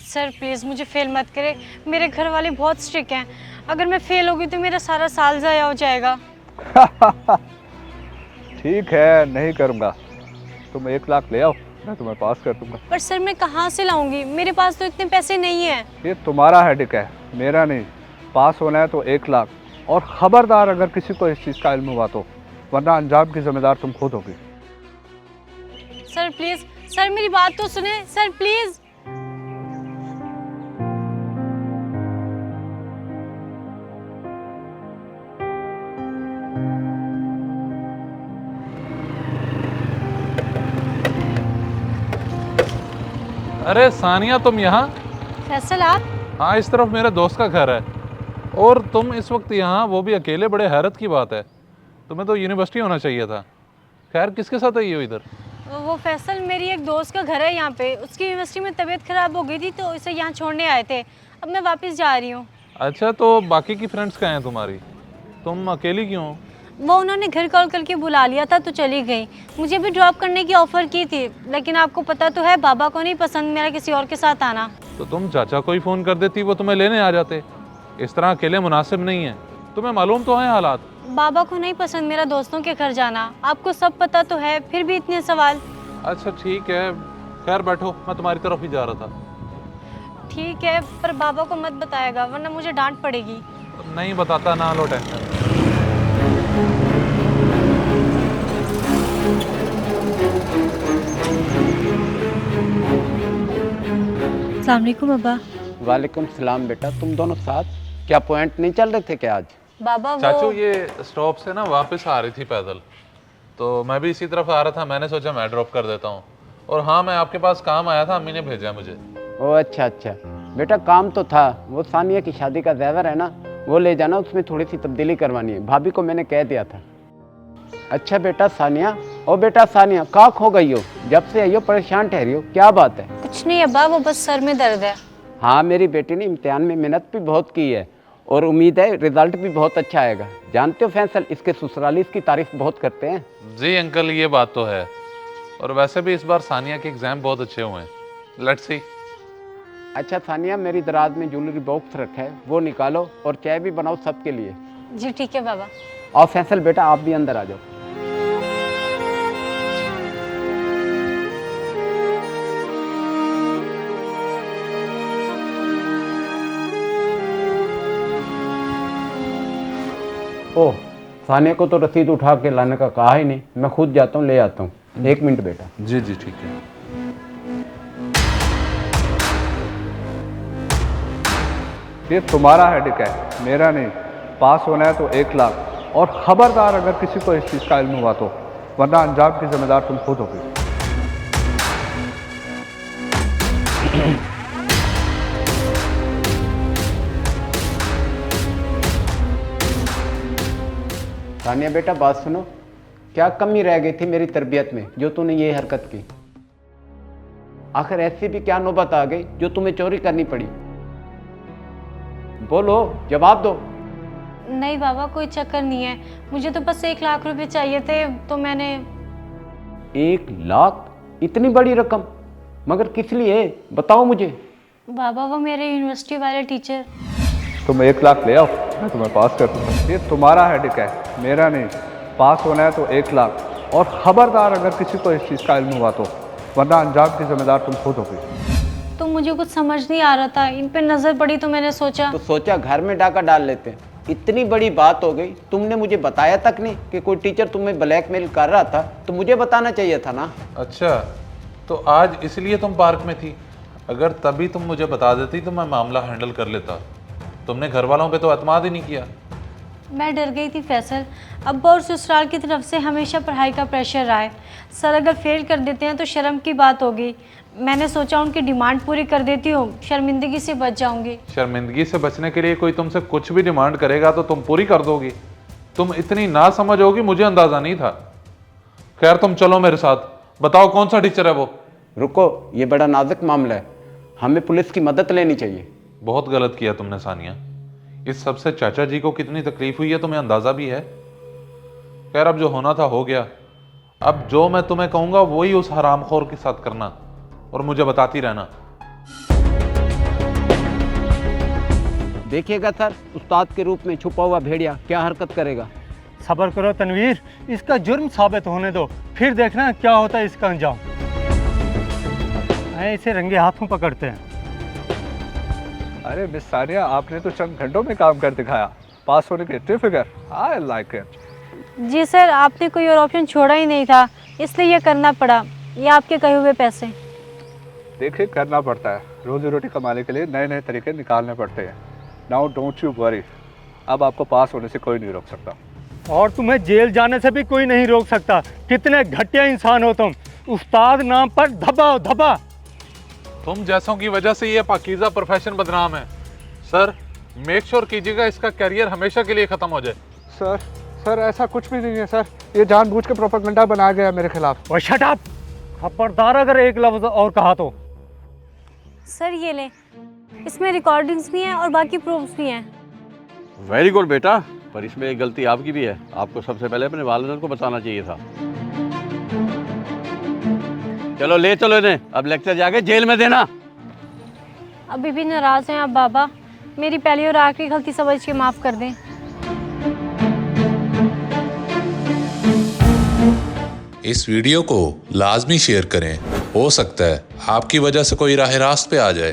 Sir please मुझे fail मत करें, मेरे घर वाले बहुत स्ट्रिक्ट हैं। अगर मैं फेल होगी तो मेरा सारा साल ज़ाया हो जाएगा। ठीक है, नहीं करूँगा। तुम 1 लाख ले आओ, मैं तुम्हें पास कर दूंगा। पर सर मैं कहाँ से लाऊंगी, मेरे पास तो इतने पैसे नहीं हैं। ये तुम्हारा हेडेक है, मेरा नहीं। पास होना है तो 1 लाख, और खबरदार अगर किसी को इस चीज़ का इल्म हुआ तो, वरना अंजाम की जिम्मेदार तुम खुद होगी। सर प्लीज़, सर मेरी बात तो सुने, सर प्लीज़। अरे सानिया, तुम यहाँ? फैसल आप? हाँ, इस तरफ मेरे दोस्त का घर है। और तुम इस वक्त यहाँ, वो भी अकेले? बड़े हैरत की बात है। तुम्हें तो यूनिवर्सिटी होना चाहिए था। खैर, किसके साथ आई हो इधर? वो फैसल, मेरी एक दोस्त का घर है यहाँ पे। उसकी यूनिवर्सिटी में तबीयत खराब हो गई थी तो इसे यहाँ छोड़ने आए थे। अब मैं वापस जा रही हूँ। अच्छा, तो बाकी की फ्रेंड्स कहाँ हैं तुम्हारी? तुम अकेली क्यों हो? वो उन्होंने घर कॉल करके बुला लिया था तो चली गई। मुझे भी ड्रॉप करने की ऑफ़र की थी, लेकिन आपको पता तो है बाबा को नहीं पसंद मेरा किसी और के साथ आना। तो तुम चाचा को ही फ़ोन कर देती, वो तुम्हें लेने आ जाते। इस तरह अकेले मुनासिब नहीं है। तुम्हें मालूम तो है हालात। बाबा को नहीं पसंद मेरा दोस्तों के घर जाना, आपको सब पता तो है, फिर भी इतने सवाल। अच्छा ठीक है, खैर बैठो, मैं तुम्हारी तरफ ही जा रहा था। ठीक है, पर बाबा को मत बताएगा वरना मुझे डांट पड़ेगी। नहीं बताता, ना लो टेंशन। अस्सलाम वालेकुम बाबा। वालेकुम सलाम बेटा, तुम दोनों साथ? क्या पॉइंट नहीं चल रहे थे क्या आज? बाबा चाचू, वो ये स्टॉप से ना वापस आ रही थी पैदल, तो मैं भी इसी तरफ आ रहा था। मैंने सोचा मैं ड्रॉप कर देता हूँ। और हाँ, मैं आपके पास काम आया था, अम्मी ने भेजा मुझे। ओ अच्छा अच्छा बेटा, काम तो था। वो सानिया की शादी का ज़ेवर है ना, वो ले जाना, उसमें थोड़ी सी तब्दीली करवानी है। भाभी को मैंने कह दिया था। अच्छा बेटा सानिया, ओ बेटा सानिया, कहाँ खो गई हो? जब से आई हो परेशान ठहरी हो, क्या बात है? कुछ नहीं अब्बा, वो बस सर में दर्द है। हाँ, मेरी बेटी ने इम्तिहान में मेहनत भी बहुत की है और उम्मीद है रिजल्ट भी बहुत अच्छा आएगा। जानते हो फैसल, इसके ससुराली इसकी तारीफ बहुत करते हैं। जी अंकल, ये बात तो है। और वैसे भी इस बार सानिया के एग्ज़ाम बहुत अच्छे हुए हैं। Let's see. अच्छा सानिया, मेरी दराज में ज्वेलरी बॉक्स रखा है, वो निकालो और चाय भी बनाओ सबके लिए। जी ठीक है बाबा। और फैसल बेटा, आप भी अंदर आ जाओ। ओह, सानिया को तो रसीद उठा के लाने का कहा ही नहीं। मैं खुद जाता हूँ, ले आता हूँ। 1 मिनट बेटा। जी जी ठीक है। ये तुम्हारा हेडेक है, मेरा नहीं। पास होना है तो 1 लाख, और खबरदार अगर किसी को इस चीज़ का इल्म हुआ तो, वरना अंजाम की जिम्मेदार तुम खुद होगी। सानिया बेटा, बात सुनो। क्या कमी रह गई थी मेरी तरबियत में जो तूने ये हरकत की? आखिर ऐसी भी क्या नौबत आ गई जो तुम्हें चोरी करनी पड़ी? बोलो, जवाब दो। नहीं बाबा, कोई चक्कर नहीं है। मुझे तो बस 1 लाख रुपए चाहिए थे तो मैंने। 1 लाख? इतनी बड़ी रकम? मगर किस लिए, बताओ मुझे। बाबा वो मेरे यूनिवर्सिटी वाले टीचर। तुम 1 लाख ले आओ, मैं तुम्हें पास कर दूंगा। ये तुम्हारा हेडेक है, मेरा नहीं। पास होना है तो 1 लाख, और खबरदार अगर किसी को इस चीज़ का इल्म हुआ तो, वरना अंजाम की जिम्मेदार तुम खुद होगी। तो मुझे कुछ समझ नहीं आ रहा था, इन पे नज़र पड़ी तो मैंने सोचा। तो सोचा घर में डाका डाल लेते। इतनी बड़ी बात हो गई, तुमने मुझे बताया तक नहीं कि कोई टीचर तुम्हें ब्लैकमेल कर रहा था, तो मुझे बताना चाहिए था ना। अच्छा, तो आज इसलिए तुम पार्क में थी? अगर तभी तुम मुझे बता देती तो मैं मामला हैंडल कर लेता। तुमने घर वालों पे तो एतमाद ही नहीं किया। मैं डर गई थी फैसल। अब्बा और ससुराल की तरफ से हमेशा पढ़ाई का प्रेशर रहा है। सर अगर फेल कर देते हैं तो शर्म की बात होगी। मैंने सोचा उनकी डिमांड पूरी कर देती हूँ, शर्मिंदगी से बच जाऊंगी। शर्मिंदगी से बचने के लिए कोई तुमसे कुछ भी डिमांड करेगा तो तुम पूरी कर दोगी? तुम इतनी ना समझ होगी, मुझे अंदाजा नहीं था। खैर, तुम चलो मेरे साथ। बताओ कौन सा टीचर है वो? रुको, ये बड़ा नाजुक मामला है, हमें पुलिस की मदद लेनी चाहिए। बहुत गलत किया तुमने सानिया। इस सबसे चाचा जी को कितनी तकलीफ हुई है तुम्हें अंदाजा भी है? खैर, अब जो होना था हो गया। अब जो मैं तुम्हें कहूंगा वही उस हरामखोर के साथ करना, और मुझे बताती रहना। देखिएगा सर, उस्ताद के रूप में छुपा हुआ भेड़िया क्या हरकत करेगा। सब्र करो तनवीर, इसका जुर्म साबित होने दो, फिर देखना क्या होता है इसका अंजाम। इसे रंगे हाथों पकड़ते हैं। अरे मिस सानिया, आपने तो चंद घंटों में काम कर दिखाया। पास होने की इतनी फिक्र, आई लाइक इट। जी सर, आपने कोई और ऑप्शन छोड़ा ही नहीं था, इसलिए ये करना पड़ा। ये आपके कहे हुए पैसे। देखिए, करना पड़ता है, रोजी रोटी कमाने के लिए नए नए तरीके निकालने पड़ते हैं। नाउ डोंट यू वरी, अब आपको पास होने से कोई नहीं रोक सकता। और तुम्हें जेल जाने से भी कोई नहीं रोक सकता। कितने घटिया इंसान हो तुम। उस्ताद नाम पर धब्बा धब्बा। तुम जैसों की वजह से ये पाकीज़ा प्रोफेशन बदनाम है। सर, मेक श्योर कीजिएगा इसका करियर हमेशा के लिए ख़त्म हो जाए। सर ऐसा कुछ भी नहीं है सर, ये जानबूझ के प्रोपेगेंडा बनाया गया मेरे खिलाफ। ओए शट अप! खबरदार अगर एक लफ्ज और कहा तो। सर ये ले, इसमें रिकॉर्डिंग्स भी हैं और बाकी प्रूफ्स भी हैं। वेरी गुड बेटा, पर इसमें एक गलती आपकी भी है। आपको सबसे पहले अपने वालिदैन को बताना चाहिए था। चलो ले चलो इन्हें, अब लेक्चर जाके जेल में देना। अभी भी नाराज़ हैं आप बाबा, मेरी पहली और आखिरी गलती समझ के माफ़ कर दें। इस वीडियो को लाजमी शेयर करें, हो सकता है आपकी वजह से कोई राह रास्त पे आ जाए।